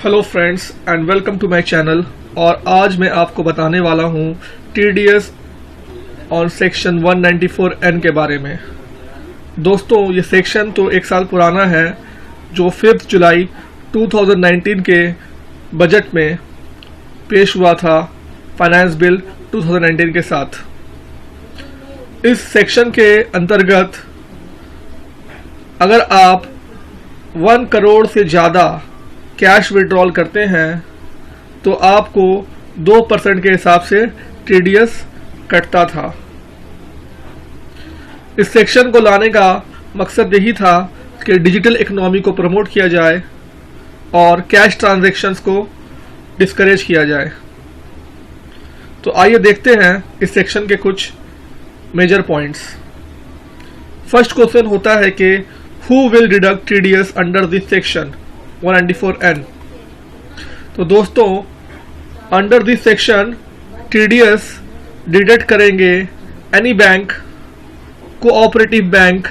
Hello friends and welcome to my channel. और आज मैं आपको बताने वाला हूँ टीडीएस ऑन सेक्शन 194N के बारे में। दोस्तों, ये सेक्शन तो एक साल पुराना है जो 5 जुलाई 2019 के बजट में पेश हुआ था फाइनेंस बिल 2019 के साथ। इस सेक्शन के अंतर्गत अगर आप 1 करोड़ से ज़्यादा कैश विड्रॉल करते हैं तो आपको 2% के हिसाब से टीडीएस कटता था। इस सेक्शन को लाने का मकसद यही था कि डिजिटल इकोनॉमी को प्रमोट किया जाए और कैश ट्रांजैक्शंस को डिस्करेज किया जाए। तो आइए देखते हैं इस सेक्शन के कुछ मेजर पॉइंट्स। फर्स्ट क्वेश्चन होता है कि who will deduct TDS under this section 194N। तो दोस्तों, under this section TDS deduct करेंगे एनी बैंक, कोऑपरेटिव बैंक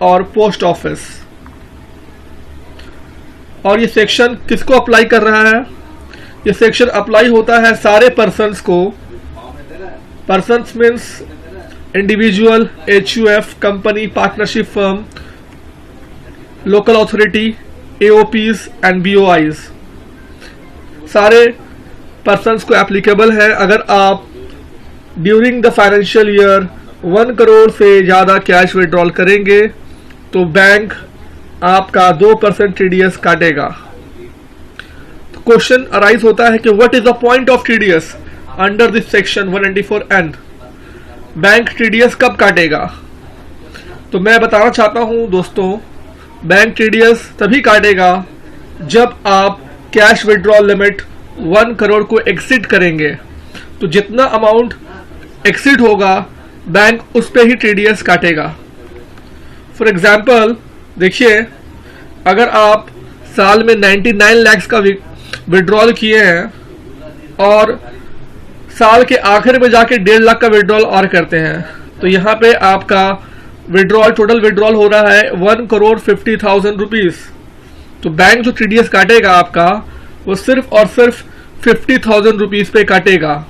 और पोस्ट ऑफिस। और ये सेक्शन किसको अप्लाई कर रहा है? ये सेक्शन अप्लाई होता है सारे पर्सन्स को। Persons means individual, HUF, company, partnership firm, local authority, AOPs and BOIs। सारे पर्सन्स को एप्लीकेबल है। अगर आप during the financial year 1 crore से ज़्यादा कैश विड्रॉल करेंगे तो बैंक आपका 2% टीडीएस काटेगा। तो क्वेश्चन अराइज होता है कि what is the point of TDS under this section 194N। Bank TDS कब काटेगा? तो मैं बताना चाहता हूं दोस्तों, बैंक टीडीएस तभी काटेगा जब आप कैश विड्रॉल लिमिट 1 करोड़ को एक्सीड करेंगे। तो जितना अमाउंट एक्सीड होगा बैंक उस पे ही टीडीएस काटेगा। फॉर एग्जांपल देखिए, अगर आप साल में 99 लाख का विड्रॉल किए हैं और साल के आखिर में जाके 1.5 लाख का विड्रॉल और करते हैं तो यहाँ पे आपका विड्रॉल, टोटल विड्रॉल हो रहा है 1,50,00,000 रुपीज। तो बैंक जो टीडीएस काटेगा आपका वो सिर्फ और सिर्फ 50,000 रुपीज पे काटेगा,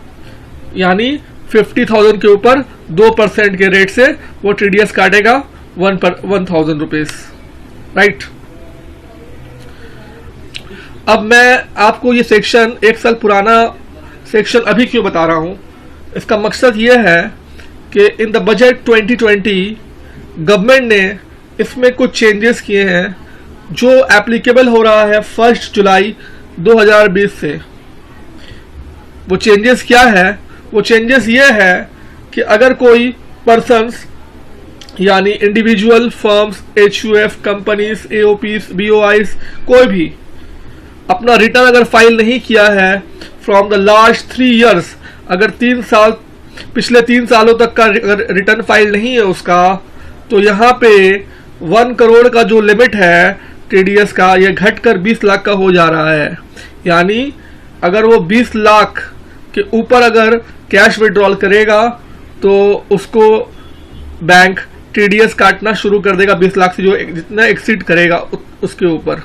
यानी 50,000 के ऊपर 2% के रेट से वो टीडीएस काटेगा 1,000 रुपीज, राइट। अब मैं आपको ये सेक्शन, एक साल पुराना सेक्शन अभी क्यों बता रहा हूं? इसका मकसद ये है कि इन द बजट 2020 गवर्नमेंट ने इसमें कुछ चेंजेस किए हैं जो एप्लीकेबल हो रहा है 1 जुलाई 2020 से। वो चेंजेस क्या है? वो चेंजेस ये है कि अगर कोई पर्सन्स यानी individual, firms, HUF, companies, AOPs, BOIs, कोई भी अपना रिटर्न अगर फाइल नहीं किया है फ्रॉम द लास्ट 3 years, अगर 3 साल, पिछले 3 सालों तक का अगर रिटर्न फाइल नहीं है उसका, तो यहाँ पे 1 करोड़ का जो लिमिट है टीडीएस का, ये घटकर 20 लाख का हो जा रहा है। यानी अगर वो 20 लाख के ऊपर अगर कैश विड्रॉल करेगा तो उसको बैंक टीडीएस काटना शुरू कर देगा 20 लाख से, जो जितना एक्सीड करेगा उसके ऊपर।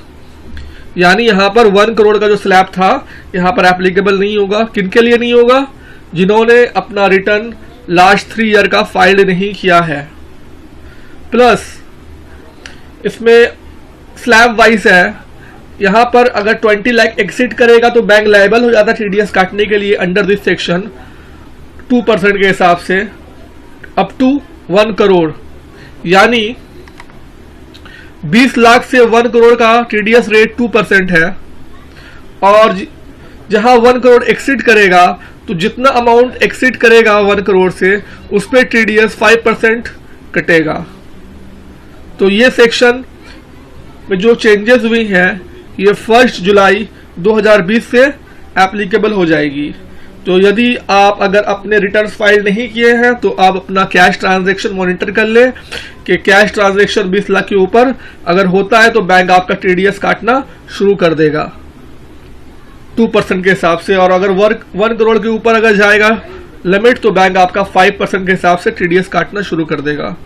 यानी यहाँ पर 1 करोड़ का जो स्लैब था यहाँ पर एप्लीकेबल नहीं होगा। किनके लिए नहीं होगा? जिन्होंने अपना रिटर्न लास्ट 3 ईयर का फाइल नहीं किया है। प्लस इसमें स्लैब वाइज है, यहाँ पर अगर 20 लाख एक्सीड करेगा तो बैंक लायबल हो जाता है टीडीएस काटने के लिए अंडर दिस सेक्शन 2% के हिसाब से अप टू 1 करोड़। यानी 20 लाख से 1 करोड़ का टीडीएस रेट 2% है, और जहां 1 करोड़ एक्सीड करेगा तो जितना अमाउंट एक्सीड करेगा 1 करोड़ से उस पर टीडीएस 5% कटेगा। तो ये सेक्शन में जो चेंजेस हुई हैं ये 1 जुलाई 2020 से एप्लीकेबल हो जाएगी। तो यदि आप अगर अपने रिटर्न्स फाइल नहीं किए हैं तो आप अपना कैश ट्रांजैक्शन मॉनिटर कर ले कि कैश ट्रांजैक्शन 20 लाख के ऊपर अगर होता है तो बैंक आपका टीडीएस काटना शुरू कर देगा 2% के हिसाब से। और अगर 1 करोड़ के ऊपर अगर जाएगा लिमिट तो बैंक आपका 5% के हिसाब से टीडीएस काटना शुरू कर देगा।